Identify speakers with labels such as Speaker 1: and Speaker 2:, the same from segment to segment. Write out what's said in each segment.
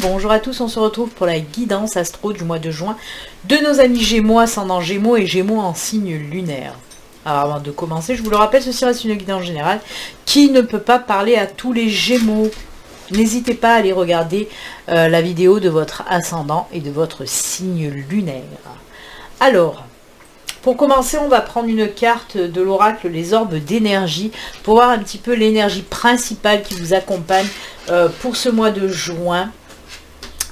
Speaker 1: bonjour à tous, on se retrouve pour la guidance astro du mois de juin de nos amis Gémeaux, ascendant Gémeaux et Gémeaux en signe lunaire. Alors avant de commencer, je vous le rappelle, ceci reste une guidance générale qui ne peut pas parler à tous les Gémeaux. N'hésitez pas à aller regarder la vidéo de votre ascendant et de votre signe lunaire. Alors, pour commencer, on va prendre une carte de l'oracle, les orbes d'énergie, pour voir un petit peu l'énergie principale qui vous accompagne pour ce mois de juin.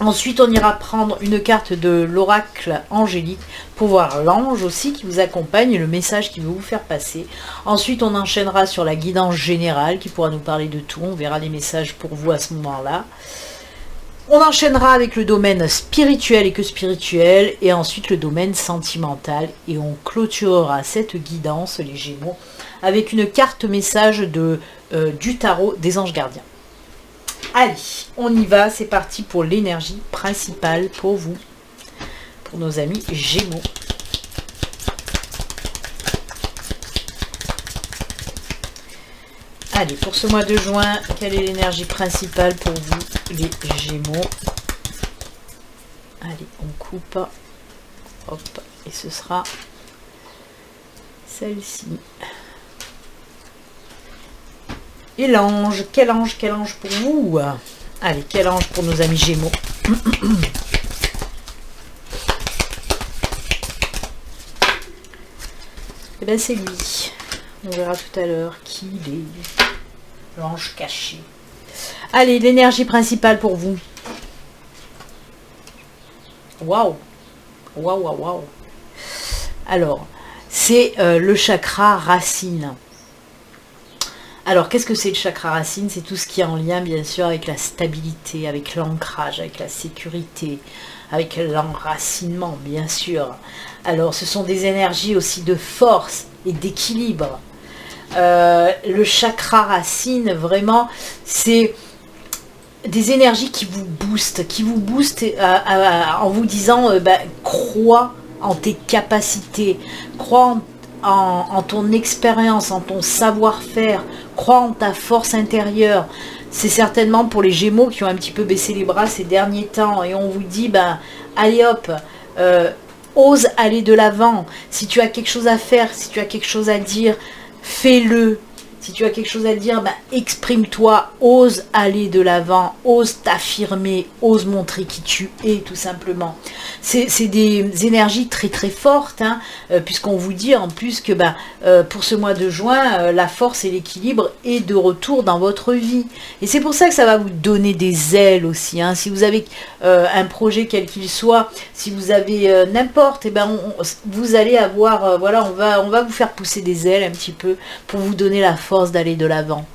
Speaker 1: Ensuite, on ira prendre une carte de l'oracle angélique pour voir l'ange aussi qui vous accompagne et le message qu'il veut vous faire passer. Ensuite, on enchaînera sur la guidance générale qui pourra nous parler de tout. On verra les messages pour vous à ce moment-là. On enchaînera avec le domaine spirituel et que spirituel, et ensuite le domaine sentimental. Et on clôturera cette guidance, les Gémeaux, avec une carte message du tarot des anges gardiens. Allez, on y va, c'est parti pour l'énergie principale pour vous, pour nos amis Gémeaux. Allez, pour ce mois de juin, quelle est l'énergie principale pour vous, les Gémeaux? Allez, on coupe. Hop, et ce sera celle-ci. Et l'ange, quel ange pour vous? Allez, quel ange pour nos amis Gémeaux? Eh bien, c'est lui. On verra tout à l'heure qui il est. L'ange caché. Allez, l'énergie principale pour vous. Waouh! Waouh, waouh, waouh! Alors, c'est le chakra racine. Alors, qu'est-ce que c'est le chakra racine? C'est tout ce qui est en lien, bien sûr, avec la stabilité, avec l'ancrage, avec la sécurité, avec l'enracinement, bien sûr. Alors, ce sont des énergies aussi de force et d'équilibre. Le chakra racine, vraiment, c'est des énergies qui vous boostent en vous disant, crois en tes capacités, crois en ton expérience, en ton savoir-faire, crois en ta force intérieure. C'est certainement pour les Gémeaux qui ont un petit peu baissé les bras ces derniers temps, et on vous dit, allez hop, ose aller de l'avant. Si tu as quelque chose à faire, si tu as quelque chose à dire, fais-le. Si tu as quelque chose à dire, exprime-toi, ose aller de l'avant, ose t'affirmer, ose montrer qui tu es, tout simplement. C'est des énergies très très fortes, puisqu'on vous dit en plus que pour ce mois de juin, la force et l'équilibre est de retour dans votre vie. Et c'est pour ça que ça va vous donner des ailes aussi. Si vous avez un projet quel qu'il soit, si vous avez n'importe, vous allez avoir, on va vous faire pousser des ailes un petit peu pour vous donner la force d'aller de l'avant.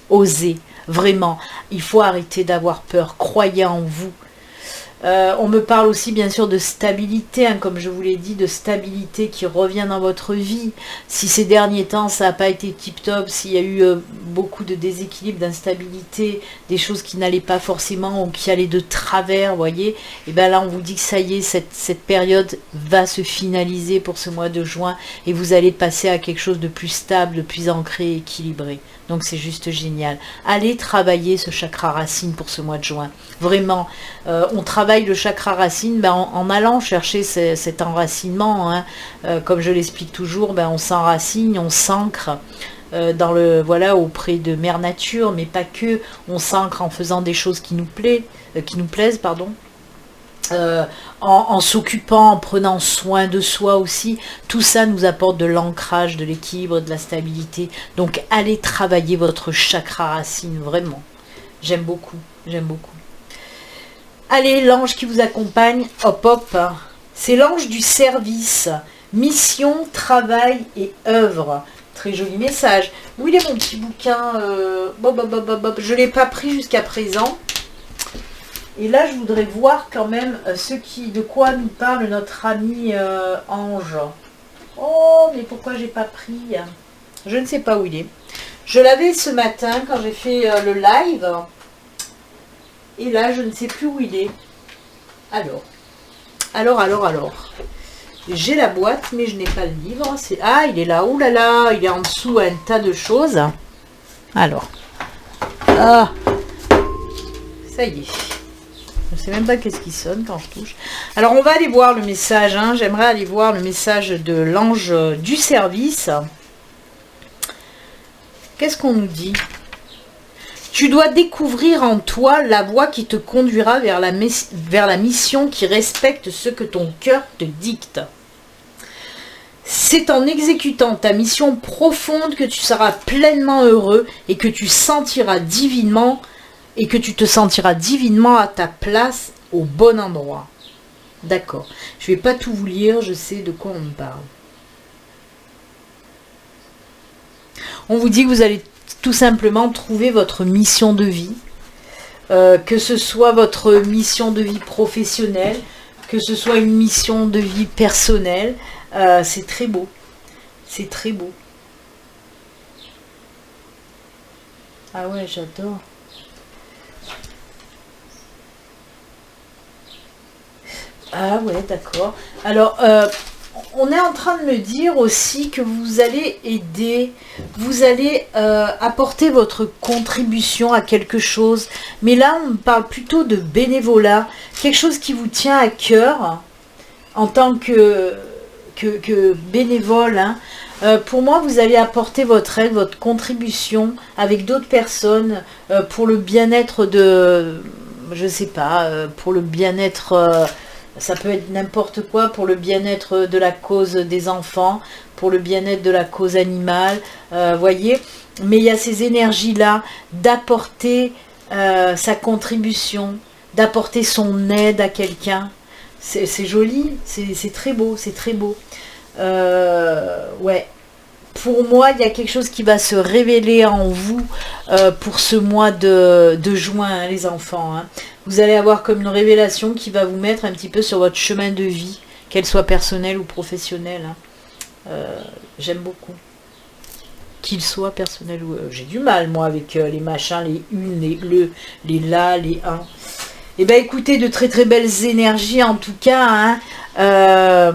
Speaker 1: Osez, vraiment, il faut arrêter d'avoir peur, croyez en vous. On me parle aussi bien sûr de stabilité, comme je vous l'ai dit, de stabilité qui revient dans votre vie. Si ces derniers temps ça n'a pas été tip top, s'il y a eu beaucoup de déséquilibre, d'instabilité, des choses qui n'allaient pas forcément ou qui allaient de travers, vous voyez, et là on vous dit que ça y est, cette période va se finaliser pour ce mois de juin et vous allez passer à quelque chose de plus stable, de plus ancré et équilibré. Donc c'est juste génial. Allez travailler ce chakra racine pour ce mois de juin. Vraiment, on travaille le chakra racine en allant chercher cet enracinement. Comme je l'explique toujours, on s'enracine, on s'ancre auprès de Mère Nature, mais pas que. On s'ancre en faisant des choses qui nous plaisent, pardon. En s'occupant, en prenant soin de soi aussi, tout ça nous apporte de l'ancrage, de l'équilibre, de la stabilité. Donc allez travailler votre chakra racine, vraiment. J'aime beaucoup, j'aime beaucoup. Allez, l'ange qui vous accompagne, hop hop, c'est l'ange du service, mission, travail et œuvre. Très joli message. Où il est mon petit bouquin? Je ne l'ai pas pris jusqu'à présent. Et là, je voudrais voir quand même de quoi nous parle notre ami Ange. Oh, mais pourquoi j'ai pas pris? Je ne sais pas où il est. Je l'avais ce matin quand j'ai fait le live. Et là, je ne sais plus où il est. Alors. J'ai la boîte, mais je n'ai pas le livre. Ah, il est là. Ouh là là, il est en dessous un tas de choses. Alors. Ah. Ça y est. Je ne sais même pas qu'est-ce qui sonne quand je touche. Alors, on va aller voir le message. Hein. J'aimerais aller voir le message de l'ange du service. Qu'est-ce qu'on nous dit? Tu dois découvrir en toi la voie qui te conduira vers la mission qui respecte ce que ton cœur te dicte. C'est en exécutant ta mission profonde que tu seras pleinement heureux et que tu te sentiras divinement à ta place au bon endroit. D'accord. Je ne vais pas tout vous lire, je sais de quoi on me parle. On vous dit que vous allez tout simplement trouver votre mission de vie, que ce soit votre mission de vie professionnelle, que ce soit une mission de vie personnelle. C'est très beau. C'est très beau. Ah ouais, j'adore. Ah ouais, d'accord. Alors, on est en train de me dire aussi que vous allez aider, vous allez apporter votre contribution à quelque chose. Mais là, on me parle plutôt de bénévolat, quelque chose qui vous tient à cœur en tant que bénévole. Hein. Pour moi, vous allez apporter votre aide, votre contribution avec d'autres personnes pour le bien-être de, je sais pas, pour le bien-être... ça peut être n'importe quoi, pour le bien-être de la cause des enfants, pour le bien-être de la cause animale, voyez. Mais il y a ces énergies-là d'apporter sa contribution, d'apporter son aide à quelqu'un. C'est joli, c'est très beau, c'est très beau. Ouais. Pour moi, il y a quelque chose qui va se révéler en vous pour ce mois de juin, hein, les enfants. Hein. Vous allez avoir comme une révélation qui va vous mettre un petit peu sur votre chemin de vie, qu'elle soit personnelle ou professionnelle. Hein. J'aime beaucoup. Qu'il soit personnel ou... j'ai du mal, moi, avec les machins, les une, les le, les là, les un. Eh bien, écoutez, de très très belles énergies, en tout cas. Hein.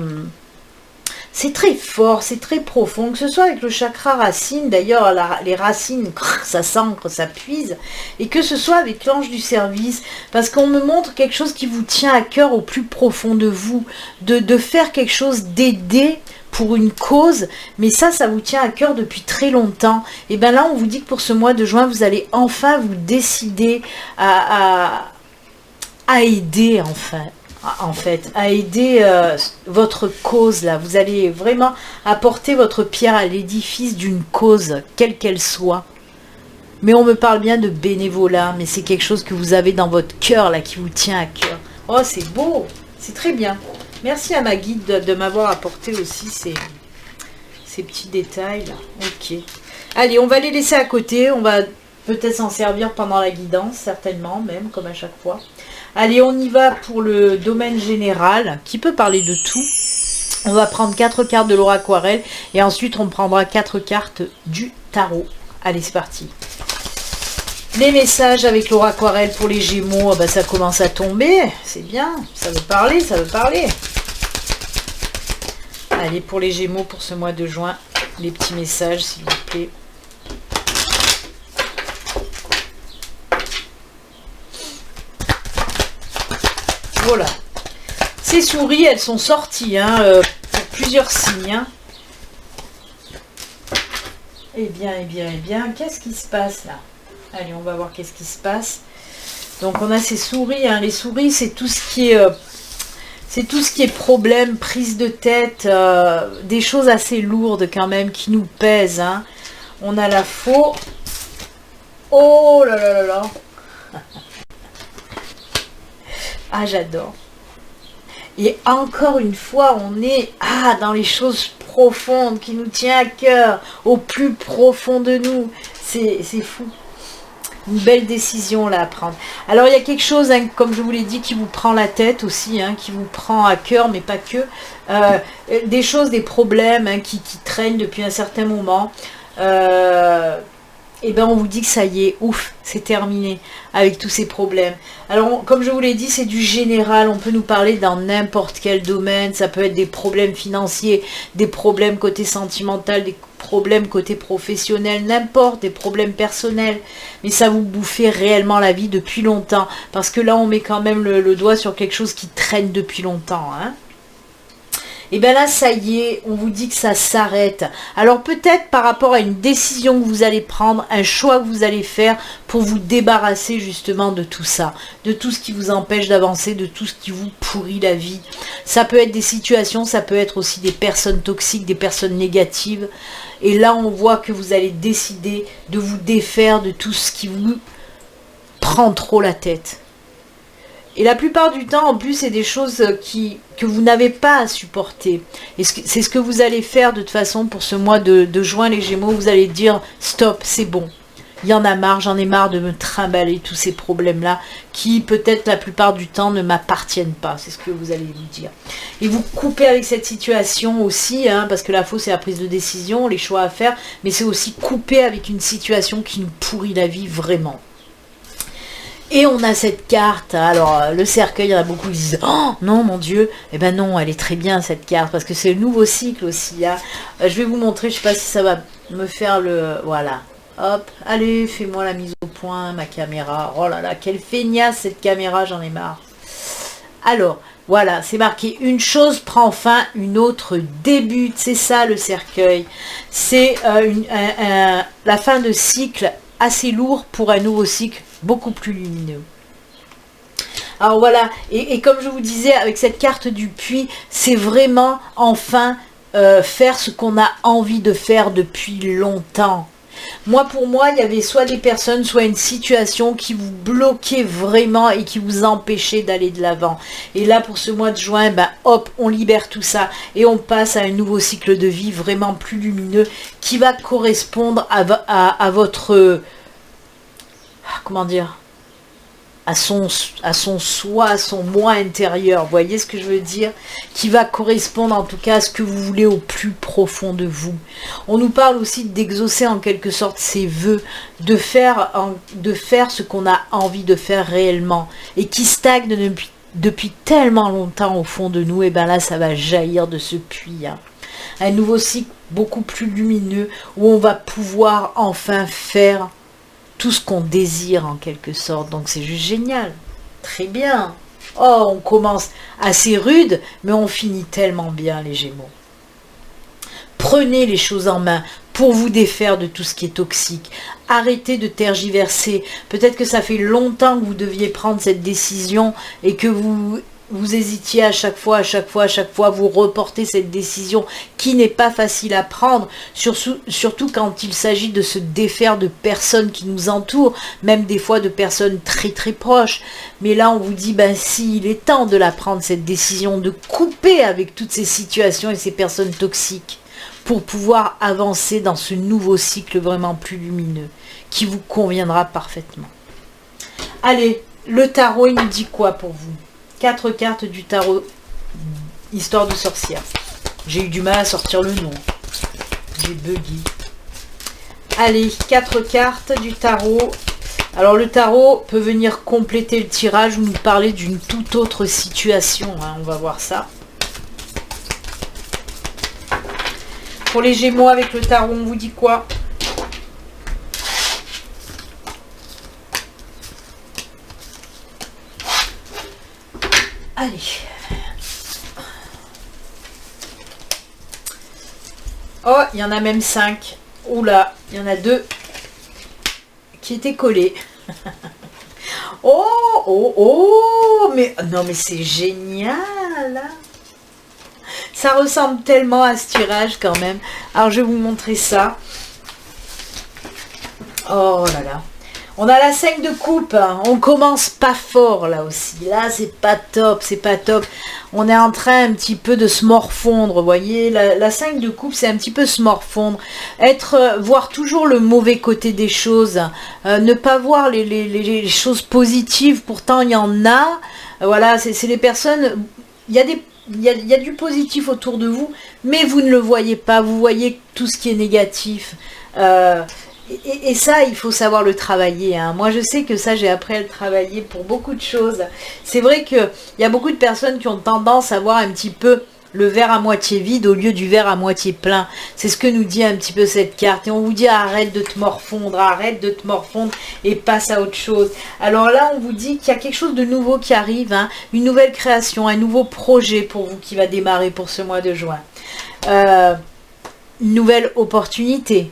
Speaker 1: C'est très fort, c'est très profond, que ce soit avec le chakra racine, d'ailleurs les racines, ça s'ancre, ça puise, et que ce soit avec l'ange du service, parce qu'on me montre quelque chose qui vous tient à cœur au plus profond de vous, de faire quelque chose, d'aider pour une cause, mais ça vous tient à cœur depuis très longtemps. Et bien là, on vous dit que pour ce mois de juin, vous allez enfin vous décider à aider, enfin. En fait, à aider votre cause là. Vous allez vraiment apporter votre pierre à l'édifice d'une cause, quelle qu'elle soit. Mais on me parle bien de bénévolat, mais c'est quelque chose que vous avez dans votre cœur là, qui vous tient à cœur. Oh, c'est beau, c'est très bien. Merci à ma guide de m'avoir apporté aussi ces petits détails là. Ok. Allez, on va les laisser à côté, on va peut-être s'en servir pendant la guidance, certainement, même, comme à chaque fois. Allez, on y va pour le domaine général, qui peut parler de tout. On va prendre 4 cartes de l'aura aquarelle, et ensuite on prendra 4 cartes du tarot. Allez, c'est parti. Les messages avec l'aura aquarelle pour les Gémeaux, bah, ça commence à tomber, c'est bien, ça veut parler, ça veut parler. Allez, pour les Gémeaux, pour ce mois de juin, les petits messages, s'il vous plaît. Voilà. Ces souris, elles sont sorties hein, pour plusieurs signes. Hein. Eh bien, qu'est-ce qui se passe là? Allez, on va voir qu'est-ce qui se passe. Donc, on a ces souris. Hein. Les souris, c'est tout ce qui est problème, prise de tête, des choses assez lourdes quand même qui nous pèsent. Hein. On a la faux. Oh là là là là. Ah, j'adore. Et encore une fois, on est dans les choses profondes qui nous tiennent à cœur, au plus profond de nous. C'est fou. Une belle décision là à prendre. Alors, il y a quelque chose, hein, comme je vous l'ai dit, qui vous prend la tête aussi, hein, qui vous prend à cœur, mais pas que. Des choses, des problèmes hein, qui traînent depuis un certain moment. Et bien on vous dit que ça y est, ouf, c'est terminé avec tous ces problèmes. Alors comme je vous l'ai dit, c'est du général, on peut nous parler dans n'importe quel domaine, ça peut être des problèmes financiers, des problèmes côté sentimental, des problèmes côté professionnel, n'importe, des problèmes personnels, mais ça vous bouffait réellement la vie depuis longtemps, parce que là on met quand même le doigt sur quelque chose qui traîne depuis longtemps, hein. Et bien là, ça y est, on vous dit que ça s'arrête. Alors peut-être par rapport à une décision que vous allez prendre, un choix que vous allez faire pour vous débarrasser justement de tout ça, de tout ce qui vous empêche d'avancer, de tout ce qui vous pourrit la vie. Ça peut être des situations, ça peut être aussi des personnes toxiques, des personnes négatives. Et là, on voit que vous allez décider de vous défaire de tout ce qui vous prend trop la tête. Et la plupart du temps, en plus, c'est des choses que vous n'avez pas à supporter. Et c'est ce que vous allez faire de toute façon pour ce mois de juin, les Gémeaux. Vous allez dire, stop, c'est bon. Il y en a marre, j'en ai marre de me trimballer tous ces problèmes-là qui, peut-être, la plupart du temps, ne m'appartiennent pas. C'est ce que vous allez vous dire. Et vous coupez avec cette situation aussi, hein, parce que la fausse, c'est la prise de décision, les choix à faire, mais c'est aussi couper avec une situation qui nous pourrit la vie vraiment. Et on a cette carte, alors le cercueil, il y en a beaucoup qui disent « Oh non, mon Dieu !» Eh ben non, elle est très bien cette carte, parce que c'est le nouveau cycle aussi. Hein. Je vais vous montrer, je ne sais pas si ça va me faire le... Voilà, hop, allez, fais-moi la mise au point, ma caméra. Oh là là, quelle feignasse cette caméra, j'en ai marre. Alors, voilà, c'est marqué « Une chose prend fin, une autre débute ». C'est ça le cercueil. C'est la fin de cycle assez lourd pour un nouveau cycle beaucoup plus lumineux. Alors voilà, et comme je vous disais, avec cette carte du puits, c'est vraiment enfin faire ce qu'on a envie de faire depuis longtemps. Moi, pour moi, il y avait soit des personnes, soit une situation qui vous bloquait vraiment et qui vous empêchait d'aller de l'avant. Et là, pour ce mois de juin, ben, hop, on libère tout ça et on passe à un nouveau cycle de vie vraiment plus lumineux qui va correspondre à votre... comment dire, à son soi, à son moi intérieur, vous voyez ce que je veux dire, qui va correspondre en tout cas à ce que vous voulez au plus profond de vous. On nous parle aussi d'exaucer en quelque sorte ses vœux, de faire ce qu'on a envie de faire réellement, et qui stagne depuis tellement longtemps au fond de nous, et bien là ça va jaillir de ce puits. Hein. Un nouveau cycle beaucoup plus lumineux, où on va pouvoir enfin faire tout ce qu'on désire en quelque sorte. Donc c'est juste génial. Très bien. Oh, on commence assez rude, mais on finit tellement bien les Gémeaux. Prenez les choses en main pour vous défaire de tout ce qui est toxique. Arrêtez de tergiverser. Peut-être que ça fait longtemps que vous deviez prendre cette décision et que vous hésitiez à chaque fois, vous reportez cette décision qui n'est pas facile à prendre, surtout quand il s'agit de se défaire de personnes qui nous entourent, même des fois de personnes très très proches. Mais là, on vous dit, ben si, il est temps de la prendre, cette décision, de couper avec toutes ces situations et ces personnes toxiques pour pouvoir avancer dans ce nouveau cycle vraiment plus lumineux, qui vous conviendra parfaitement. Allez, le tarot, il nous dit quoi pour vous ? 4 cartes du tarot, histoire de sorcière. J'ai eu du mal à sortir le nom. J'ai bugué. Allez, 4 cartes du tarot. Alors le tarot peut venir compléter le tirage ou nous parler d'une toute autre situation. Hein, on va voir ça. Pour les Gémeaux avec le tarot, on vous dit quoi ? Allez. Oh, il y en a même 5. Oula, il y en a 2 qui étaient collés. Oh, mais non, mais c'est génial. Ça ressemble tellement à ce tirage quand même. Alors, je vais vous montrer ça. Oh là là. On a la 5 de coupe, hein. On commence pas fort là aussi, là c'est pas top, on est en train un petit peu de se morfondre, vous voyez, la 5 de coupe c'est un petit peu se morfondre, voir toujours le mauvais côté des choses, ne pas voir les choses positives, pourtant il y en a, voilà, c'est les personnes, il y a du positif autour de vous, mais vous ne le voyez pas, vous voyez tout ce qui est négatif, et ça, il faut savoir le travailler. Hein. Moi, je sais que ça, j'ai appris à le travailler pour beaucoup de choses. C'est vrai qu'il y a beaucoup de personnes qui ont tendance à voir un petit peu le verre à moitié vide au lieu du verre à moitié plein. C'est ce que nous dit un petit peu cette carte. Et on vous dit arrête de te morfondre et passe à autre chose. Alors là, on vous dit qu'il y a quelque chose de nouveau qui arrive, hein, une nouvelle création, un nouveau projet pour vous qui va démarrer pour ce mois de juin. Une nouvelle opportunité.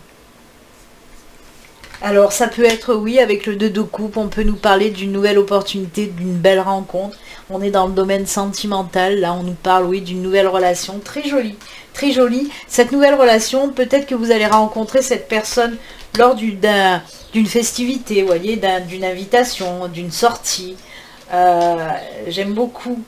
Speaker 1: Alors ça peut être, oui, avec le 2 de coupe, on peut nous parler d'une nouvelle opportunité, d'une belle rencontre. On est dans le domaine sentimental, là on nous parle, oui, d'une nouvelle relation, très jolie, très jolie. Cette nouvelle relation, peut-être que vous allez rencontrer cette personne lors d'une festivité, vous voyez, d'une invitation, d'une sortie. J'aime beaucoup.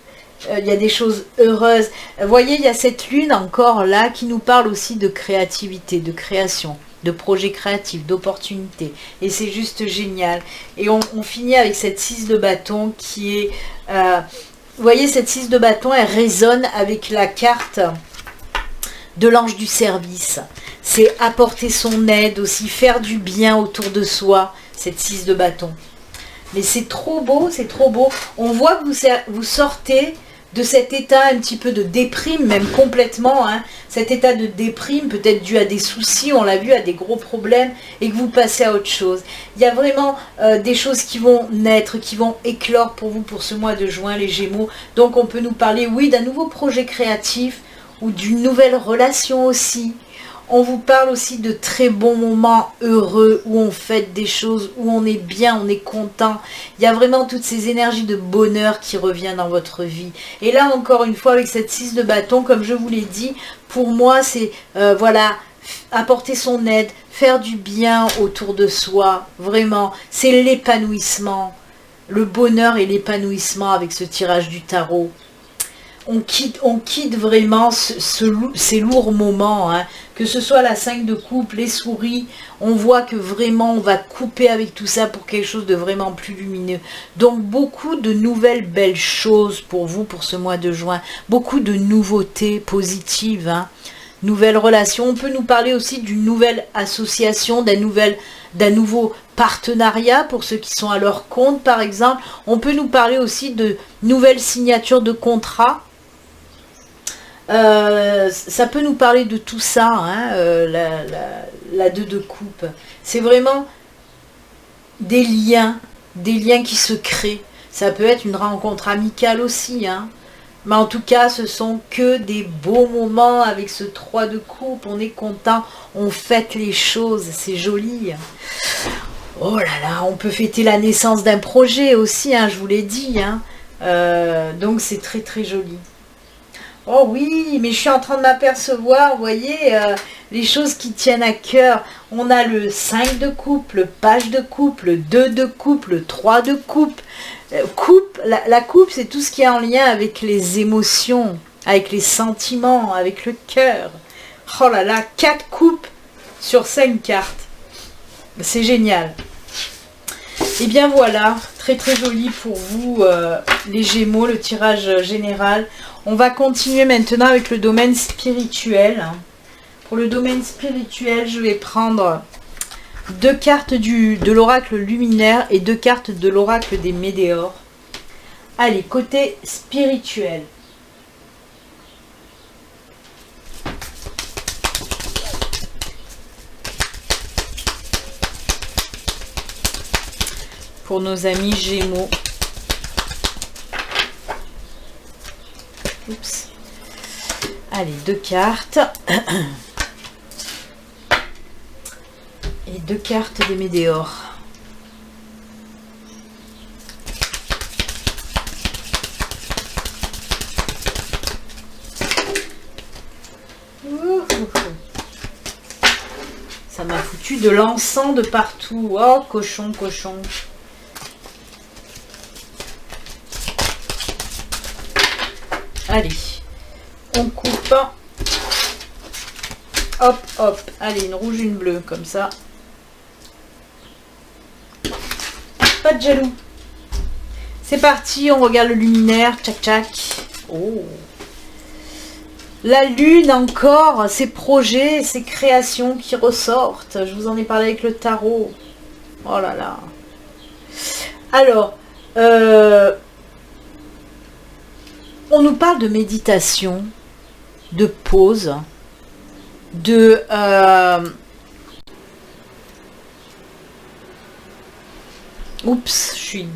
Speaker 1: Il y a des choses heureuses. Vous voyez, il y a cette lune encore là qui nous parle aussi de créativité, de création, de projets créatifs, d'opportunités. Et c'est juste génial. Et on finit avec cette 6 de bâton qui est... vous voyez, cette 6 de bâton, elle résonne avec la carte de l'ange du service. C'est apporter son aide aussi, faire du bien autour de soi, cette 6 de bâton. Mais c'est trop beau, c'est trop beau. On voit que vous sortez de cet état un petit peu de déprime, même complètement, hein. Cet état de déprime, peut-être dû à des soucis, on l'a vu, à des gros problèmes, et que vous passez à autre chose. Il y a vraiment des choses qui vont naître, qui vont éclore pour vous pour ce mois de juin, les Gémeaux. Donc on peut nous parler, oui, d'un nouveau projet créatif, ou d'une nouvelle relation aussi. On vous parle aussi de très bons moments heureux où on fait des choses, où on est bien, on est content. Il y a vraiment toutes ces énergies de bonheur qui reviennent dans votre vie. Et là, encore une fois, avec cette 6 de bâton, comme je vous l'ai dit, pour moi, c'est, voilà, apporter son aide, faire du bien autour de soi. Vraiment, c'est l'épanouissement. Le bonheur et l'épanouissement avec ce tirage du tarot. On quitte vraiment ces lourds moments, hein. Que ce soit la 5 de coupe, les souris, on voit que vraiment on va couper avec tout ça pour quelque chose de vraiment plus lumineux. Donc beaucoup de nouvelles belles choses pour vous pour ce mois de juin, beaucoup de nouveautés positives, hein. Nouvelles relations, on peut nous parler aussi d'une nouvelle association, d'un nouveau partenariat pour ceux qui sont à leur compte par exemple. On peut nous parler aussi de nouvelles signatures de contrats. Ça peut nous parler de tout ça, hein, la 2 de coupe. C'est vraiment des liens qui se créent. Ça peut être une rencontre amicale aussi, hein. Mais en tout cas, ce sont que des beaux moments avec ce 3 de coupe. On est content, on fête les choses, c'est joli. Oh là là, on peut fêter la naissance d'un projet aussi, hein, je vous l'ai dit, hein. Donc c'est très très joli. Oh oui, mais je suis en train de m'apercevoir, vous voyez, les choses qui tiennent à cœur. On a le 5 de coupe, le page de coupe, le 2 de coupe, le 3 de coupe. La coupe, c'est tout ce qui est en lien avec les émotions, avec les sentiments, avec le cœur. Oh là là, 4 coupes sur 5 cartes. C'est génial. Et bien voilà, très très joli pour vous, les Gémeaux, le tirage général. On va continuer maintenant avec le domaine spirituel. Pour le domaine spirituel, je vais prendre 2 cartes de l'oracle luminaire et 2 cartes de l'oracle des météores. Allez, côté spirituel. Pour nos amis Gémeaux. Oups. Allez, 2 cartes. Et 2 cartes des météores. Ça m'a foutu de l'encens de partout. Oh, cochon, cochon. Allez, on coupe. Hop, hop. Allez, une rouge, une bleue, comme ça. Pas de jaloux. C'est parti, on regarde le luminaire. Tchac, tchac. Oh. La lune encore, ses projets, ses créations qui ressortent. Je vous en ai parlé avec le tarot. Oh là là. Alors, on nous parle de méditation. de pause, de... Oups, je suis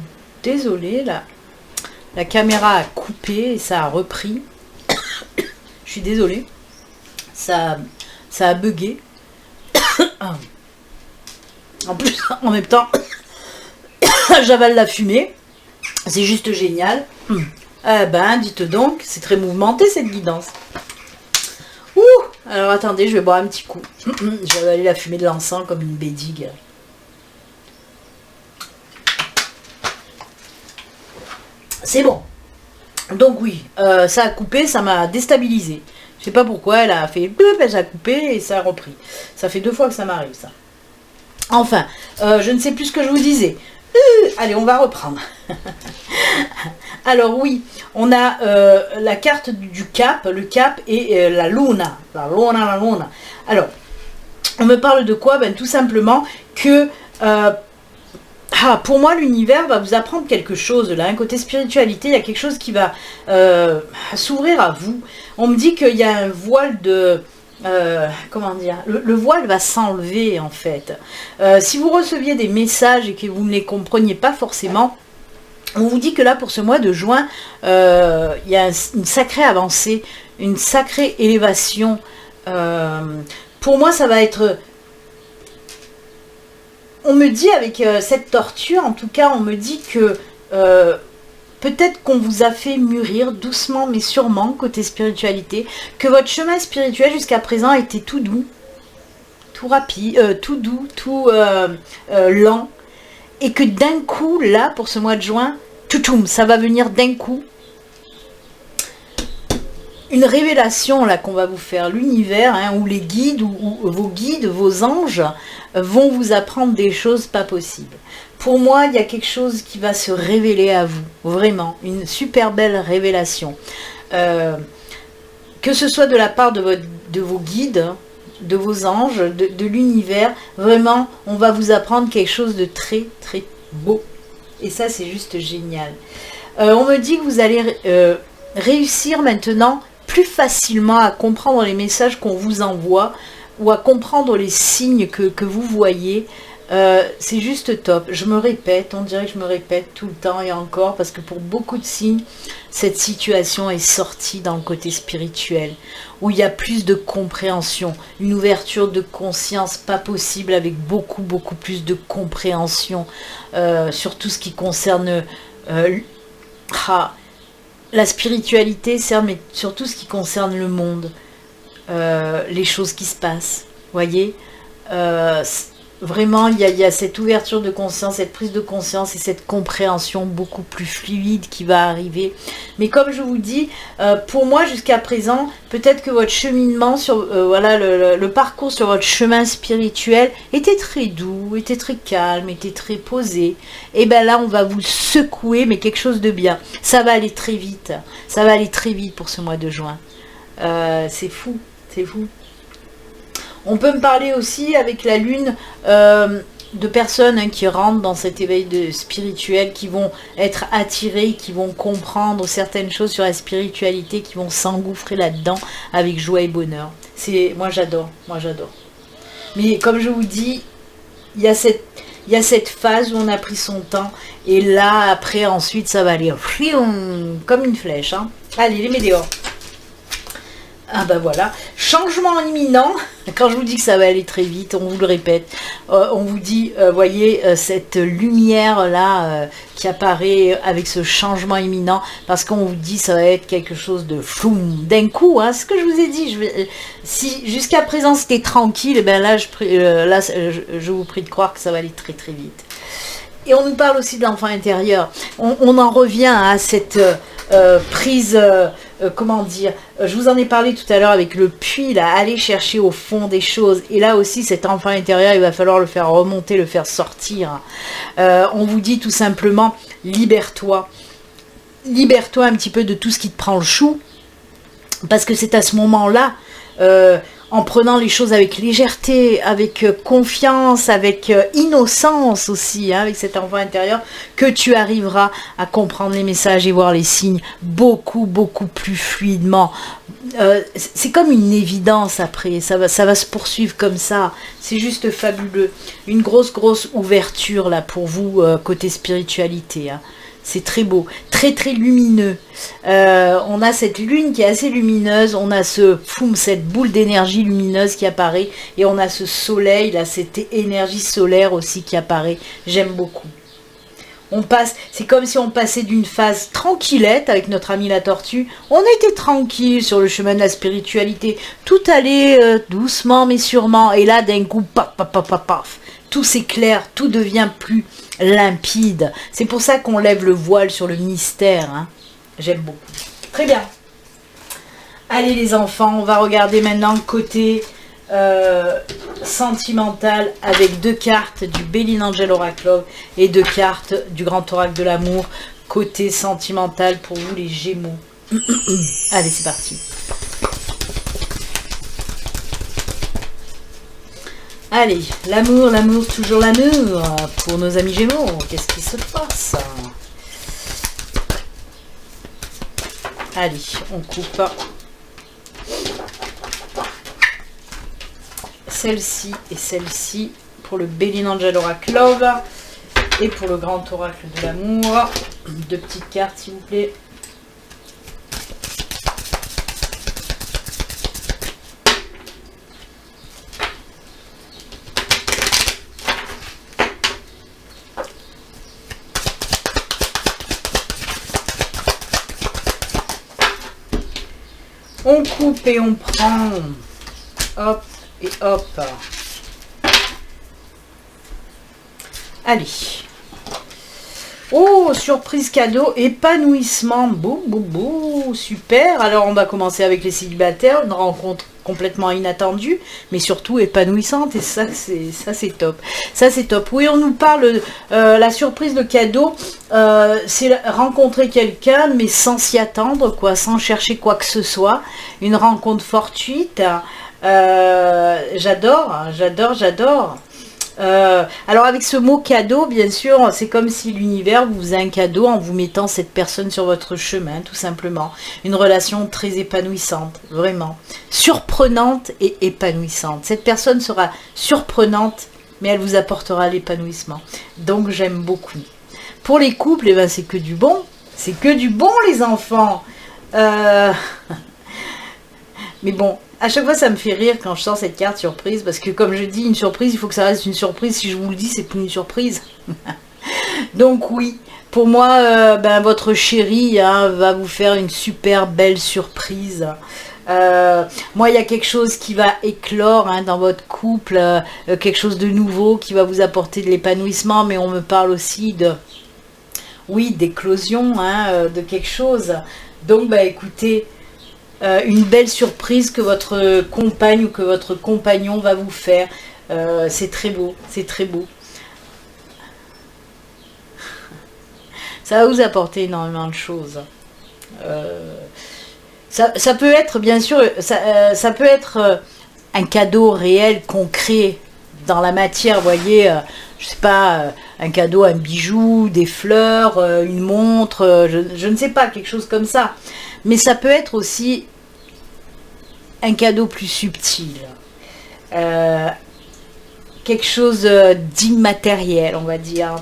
Speaker 1: désolée, là. La caméra a coupé et ça a repris. Je suis désolée. Ça a bugué. En plus, en même temps, j'avale la fumée. C'est juste génial. Eh ben, dites donc, c'est très mouvementé cette guidance. Ouh, alors attendez, je vais boire un petit coup. Je vais avaler la fumée de l'encens comme une bédigue. C'est bon. Donc oui, ça a coupé, ça m'a déstabilisé. Je sais pas pourquoi, elle a fait... Elle a coupé et ça a repris. Ça fait 2 fois que ça m'arrive, ça. Enfin, je ne sais plus ce que je vous disais. Allez, on va reprendre. Alors oui, on a la carte du cap, le cap et la luna. La luna. Alors, on me parle de quoi? Ben, tout simplement que... pour moi, l'univers va vous apprendre quelque chose. Là, un côté spiritualité, il y a quelque chose qui va s'ouvrir à vous. On me dit qu'il y a un voile de... comment dire, le voile va s'enlever en fait. Si vous receviez des messages et que vous ne les compreniez pas forcément, on vous dit que là pour ce mois de juin, il y a une sacrée avancée, une sacrée élévation. Pour moi ça va être... On me dit avec cette torture, en tout cas on me dit que peut-être qu'on vous a fait mûrir doucement mais sûrement côté spiritualité, que votre chemin spirituel jusqu'à présent était tout doux, tout rapide, tout doux, tout lent, et que d'un coup, là, pour ce mois de juin, ça va venir d'un coup. Une révélation là qu'on va vous faire, l'univers, hein, où les guides, ou vos guides, vos anges, vont vous apprendre des choses pas possibles. Pour moi, il y a quelque chose qui va se révéler à vous, vraiment, une super belle révélation. Que ce soit de la part de vos guides, de vos anges, de l'univers, vraiment, on va vous apprendre quelque chose de très, très beau. Et ça, c'est juste génial. On me dit que vous allez réussir maintenant plus facilement à comprendre les messages qu'on vous envoie ou à comprendre les signes que vous voyez. C'est juste top. Je me répète, on dirait que je me répète tout le temps et encore, parce que pour beaucoup de signes, cette situation est sortie dans le côté spirituel, où il y a plus de compréhension, une ouverture de conscience pas possible, avec beaucoup plus de compréhension sur tout ce qui concerne la spiritualité, mais surtout ce qui concerne le monde, les choses qui se passent, voyez, vraiment il y a cette ouverture de conscience, cette prise de conscience et cette compréhension beaucoup plus fluide qui va arriver. Mais comme je vous dis, pour moi jusqu'à présent, peut-être que votre cheminement sur voilà, le parcours sur votre chemin spirituel était très doux, était très calme, était très posé. Et bien là on va vous secouer, mais quelque chose de bien. Ça va aller très vite, ça va aller très vite pour ce mois de juin. C'est fou, c'est fou. On peut me parler aussi avec la lune de personnes qui rentrent dans cet éveil spirituel, qui vont être attirées, qui vont comprendre certaines choses sur la spiritualité, qui vont s'engouffrer là-dedans avec joie et bonheur. Moi j'adore. Mais comme je vous dis, il y a cette phase où on a pris son temps, et là après ensuite ça va aller comme une flèche. Hein. Allez les météores. Ah bah voilà, changement imminent. Quand je vous dis que ça va aller très vite, on vous le répète, on vous dit, voyez, cette lumière là qui apparaît avec ce changement imminent, parce qu'on vous dit ça va être quelque chose de flou d'un coup, hein, ce que je vous ai dit. Si jusqu'à présent c'était tranquille, et ben là, je vous prie de croire que ça va aller très très vite. Et on nous parle aussi de l'enfant intérieur. On en revient à cette prise, comment dire, je vous en ai parlé tout à l'heure avec le puits, là, aller chercher au fond des choses. Et là aussi, cet enfant intérieur, il va falloir le faire remonter, le faire sortir. On vous dit tout simplement, libère-toi. Libère-toi un petit peu de tout ce qui te prend le chou. Parce que c'est à ce moment-là... en prenant les choses avec légèreté, avec confiance, avec innocence aussi, hein, avec cet enfant intérieur, que tu arriveras à comprendre les messages et voir les signes beaucoup plus fluidement. c'est comme une évidence après, ça va se poursuivre comme ça, c'est juste fabuleux. Une grosse ouverture là pour vous, côté spiritualité, hein. C'est très beau, très lumineux. On a cette lune qui est assez lumineuse, on a cette boule d'énergie lumineuse qui apparaît, et on a ce soleil, là, cette énergie solaire aussi qui apparaît. J'aime beaucoup. C'est comme si on passait d'une phase tranquillette avec notre ami la tortue. On était tranquille sur le chemin de la spiritualité. Tout allait doucement mais sûrement. Et là, d'un coup, paf, paf, paf, paf, paf. Tout s'éclaire, tout devient plus limpide. C'est pour ça qu'on lève le voile sur le mystère, hein. J'aime beaucoup. Très bien. Allez les enfants, on va regarder maintenant côté sentimental avec 2 cartes du Béline Angel Oracle Love et 2 cartes du Grand Oracle de l'amour. Côté sentimental pour vous les Gémeaux. Allez, c'est parti. Allez, l'amour, toujours l'amour. Pour nos amis Gémeaux, qu'est-ce qui se passe? Allez, on coupe. Celle-ci et celle-ci pour le Béline Angel Oracle Love et pour le Grand Oracle de l'amour. 2 petites cartes, s'il vous plaît. On coupe et on prend. Hop et hop. Allez. Oh, surprise cadeau, épanouissement. Bou, bou, bou. Super. Alors, on va commencer avec les célibataires. Une rencontre complètement inattendue, mais surtout épanouissante. Et ça, c'est top. Ça, c'est top. Oui, on nous parle, la surprise, le cadeau, c'est rencontrer quelqu'un, mais sans s'y attendre, quoi, sans chercher quoi que ce soit. Une rencontre fortuite. J'adore. Alors avec ce mot cadeau, bien sûr, c'est comme si l'univers vous faisait un cadeau en vous mettant cette personne sur votre chemin, tout simplement. Une relation très épanouissante, vraiment. Surprenante et épanouissante. Cette personne sera surprenante, mais elle vous apportera l'épanouissement. Donc j'aime beaucoup. Pour les couples, eh ben, c'est que du bon. C'est que du bon, les enfants. Mais bon, à chaque fois, ça me fait rire quand je sors cette carte surprise, parce que comme je dis, une surprise, il faut que ça reste une surprise. Si je vous le dis, c'est plus une surprise. Donc oui, pour moi, votre chéri va vous faire une super belle surprise. Moi, il y a quelque chose qui va éclore dans votre couple, quelque chose de nouveau qui va vous apporter de l'épanouissement, mais on me parle aussi d'éclosion, de quelque chose. Donc, écoutez, une belle surprise que votre compagne ou que votre compagnon va vous faire. C'est très beau, c'est très beau. Ça va vous apporter énormément de choses. Ça peut être, bien sûr, ça peut être un cadeau réel, concret, dans la matière, vous voyez, je sais pas, un cadeau, un bijou, des fleurs, une montre, je ne sais pas, quelque chose comme ça. Mais ça peut être aussi un cadeau plus subtil, quelque chose d'immatériel, on va dire,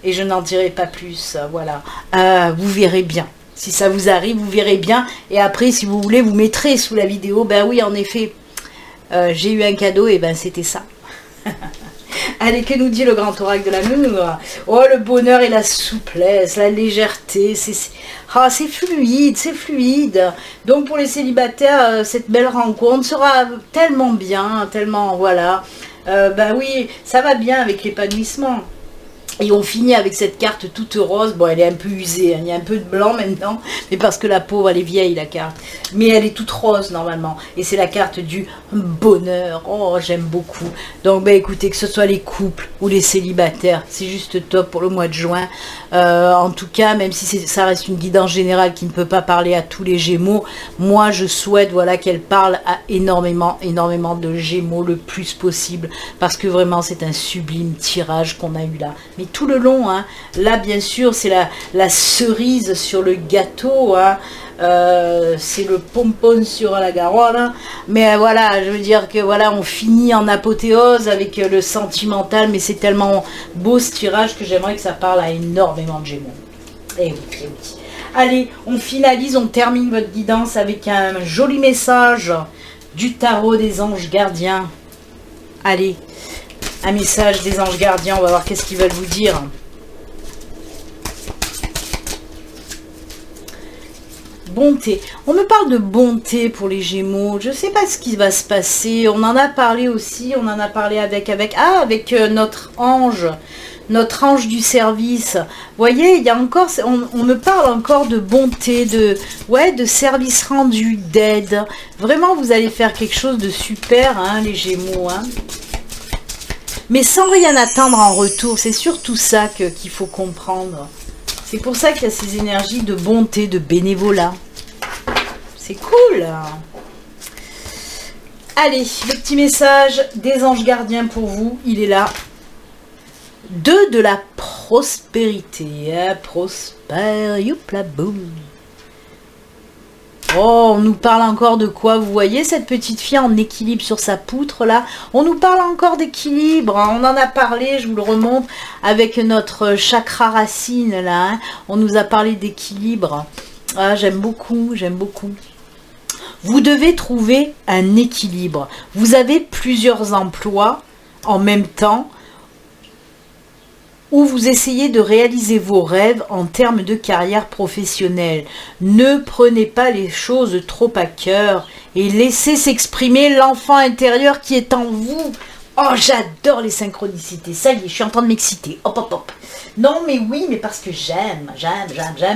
Speaker 1: et je n'en dirai pas plus, voilà. Vous verrez bien, si ça vous arrive, vous verrez bien, et après, si vous voulez, vous mettrez sous la vidéo, oui, en effet, j'ai eu un cadeau, et c'était ça. Allez, que nous dit le Grand Oracle de l'amour? Oh, le bonheur et la souplesse, la légèreté, c'est fluide, c'est fluide. Donc pour les célibataires, cette belle rencontre sera tellement bien, tellement, voilà. Oui, ça va bien avec l'épanouissement. Et on finit avec cette carte toute rose. Bon, elle est un peu usée, il y a un peu de blanc maintenant, mais parce que la pauvre, elle est vieille, la carte. Mais elle est toute rose, normalement. Et c'est la carte du bonheur. Oh, j'aime beaucoup. Donc, écoutez, que ce soit les couples ou les célibataires, c'est juste top pour le mois de juin. En tout cas, même si ça reste une guidance générale qui ne peut pas parler à tous les Gémeaux, moi, je souhaite, qu'elle parle à énormément de Gémeaux le plus possible. Parce que vraiment, c'est un sublime tirage qu'on a eu là. Mais tout le long, là bien sûr c'est la cerise sur le gâteau, c'est le pompon sur la Garonne. Mais voilà, je veux dire que voilà, on finit en apothéose avec le sentimental, mais c'est tellement beau ce tirage que j'aimerais que ça parle à énormément de Gémeaux. Et oui, et oui. Allez, on finalise, on termine votre guidance avec un joli message du tarot des anges gardiens. Allez, un message des anges gardiens, on va voir qu'est-ce qu'ils veulent vous dire. Bonté. On me parle de bonté pour les Gémeaux. Je ne sais pas ce qui va se passer. On en a parlé aussi. On en a parlé avec notre ange du service. Vous voyez, il y a encore, on me parle encore de bonté, de service rendu, d'aide. Vraiment, vous allez faire quelque chose de super, hein, les Gémeaux. Hein. Mais sans rien attendre en retour. C'est surtout ça qu'il faut comprendre. C'est pour ça qu'il y a ces énergies de bonté, de bénévolat. C'est cool. Allez, le petit message des anges gardiens pour vous, il est là. De la prospérité. Prospère, youpla boum. Oh, on nous parle encore de quoi? Vous voyez cette petite fille en équilibre sur sa poutre là? On nous parle encore d'équilibre. Hein. On en a parlé, je vous le remonte, avec notre chakra racine là. Hein. On nous a parlé d'équilibre. Ah, j'aime beaucoup, j'aime beaucoup. Vous devez trouver un équilibre. Vous avez plusieurs emplois en même temps où vous essayez de réaliser vos rêves en termes de carrière professionnelle. Ne prenez pas les choses trop à cœur et laissez s'exprimer l'enfant intérieur qui est en vous. Oh, j'adore les synchronicités. Ça y est, je suis en train de m'exciter. Hop, hop, hop. Non, mais oui, mais parce que j'aime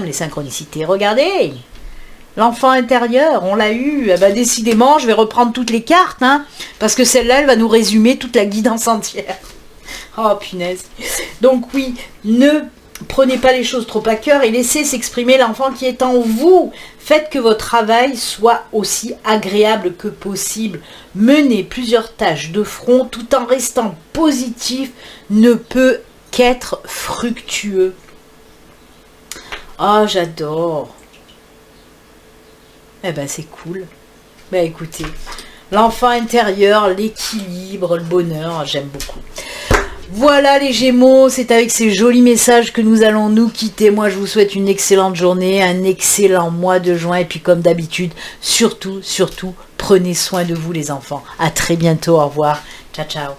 Speaker 1: les synchronicités. Regardez, l'enfant intérieur, on l'a eu. Eh ben, décidément, je vais reprendre toutes les cartes, hein, parce que celle-là, elle va nous résumer toute la guidance entière. Oh, punaise. Donc oui, ne prenez pas les choses trop à cœur et laissez s'exprimer l'enfant qui est en vous. Faites que votre travail soit aussi agréable que possible. Menez plusieurs tâches de front tout en restant positif ne peut qu'être fructueux. Oh, j'adore. Eh ben, c'est cool. Ben, écoutez, l'enfant intérieur, l'équilibre, le bonheur, j'aime beaucoup. Voilà les Gémeaux, c'est avec ces jolis messages que nous allons nous quitter. Moi, je vous souhaite une excellente journée, un excellent mois de juin. Et puis, comme d'habitude, surtout, prenez soin de vous les enfants. À très bientôt, au revoir. Ciao, ciao.